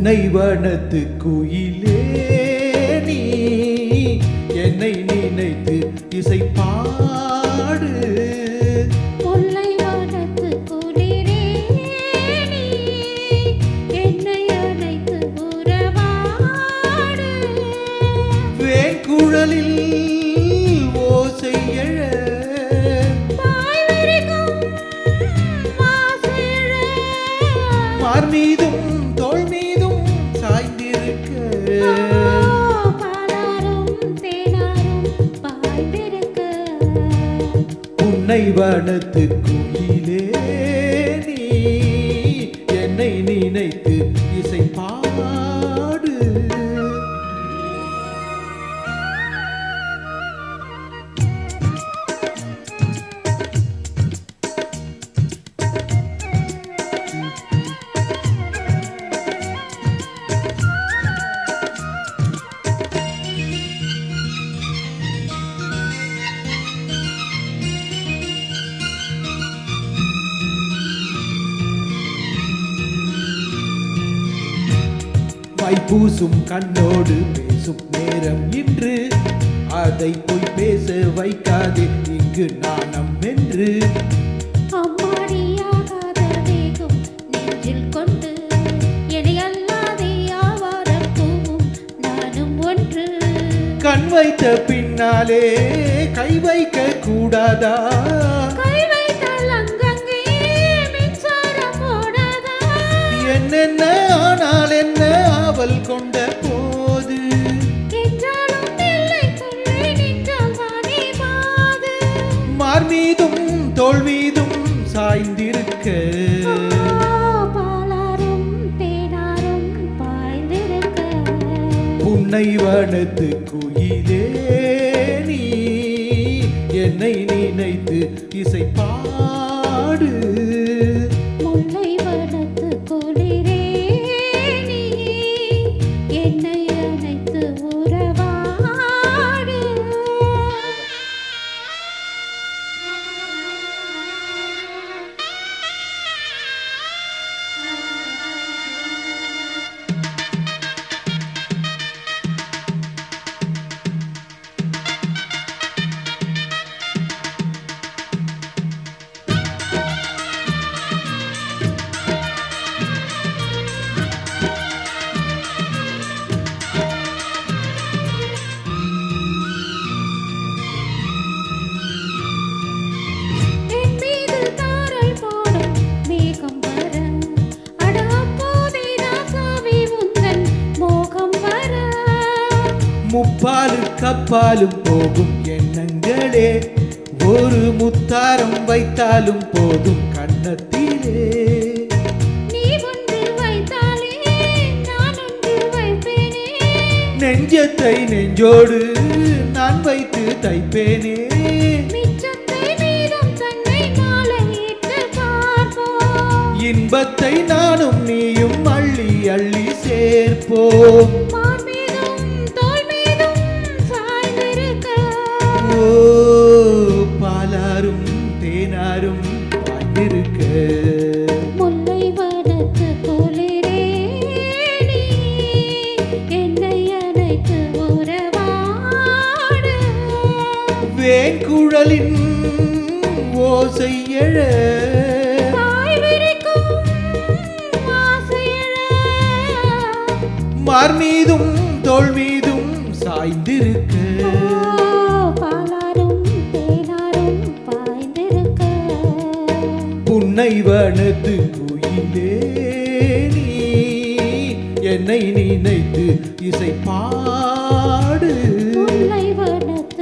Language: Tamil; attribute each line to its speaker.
Speaker 1: புன்னை வனத்து குயிலே நீ என்னை நினைத்து இசை பாடு.
Speaker 2: முல்லை வனத்து குளிரே நீ என்னை அழைத்து உறவாடு.
Speaker 1: வேங்குழலில் ஓசை எழ மார் மீதும் தோள் மீதும் சாய்ந்திருக்க புன்னை வனத்து குயிலே நீ என்னை நினைத்து இசை பாடு. பூசும் கண்ணோடு பேசும் நேரம் இன்று, அதை போய் பேச வைக்காதே இங்கு நாணம் என்று.
Speaker 2: அம்மாடியாகாத வேகம் நெஞ்சில் கொண்டு என்னை அல்லாதே ஆவாரம் போவும் நானும் ஒன்று.
Speaker 1: கண் வைத்த பின்னாலே கை வைக்க கூடாதா?
Speaker 2: கை வைத்தால் அங்கங்கே மின்சாரம் போடாதா?
Speaker 1: என்னென்ன ஆனால் என்ன ஆவல் கொண்ட போது மார் மீதும் தோள் மீதும் சாய்ந்திருக்க
Speaker 2: பாலாரும் தேனாரும் பாய்ந்திருக்க
Speaker 1: புன்னை வனத்து குயிலே நீ என்னை நினைத்து இசை பாடு.
Speaker 2: முல்லை வனத்து குளிரே நீ என்னை அழைத்து உறவாடு.
Speaker 1: முப்பாலு கப்பாலும் போகும் எண்ணங்களே, ஒரு முத்தாரம் வைத்தாலும் போதும் கண்ணத்திலே.
Speaker 2: நீ ஒன்று வைத்தாலே நான் ஒன்று வைப்பேனே,
Speaker 1: நெஞ்சத்தை நெஞ்சோடு நான் வைத்து தைப்பேனே.
Speaker 2: மிச்சத்தை மீதம் தன்னை மாலையிட்டு பார்ப்போம்,
Speaker 1: இன்பத்தை நானும் நீயும் அள்ளி அள்ளி சேர்ப்போம். பாலாரும் தேனாரும் பாய்ந்திருக்க
Speaker 2: முல்லை வனத்து குளிரே நீ என்னை அழைத்து உறவாடு.
Speaker 1: வேங்குழலின் ஓசை எழ மார் மீதும் தோள் மீதும் சாய்ந்திருக்க புன்னை வனத்து குயிலே நீ என்னை நினைத்து இசை பாடு.
Speaker 2: முல்லை வனத்து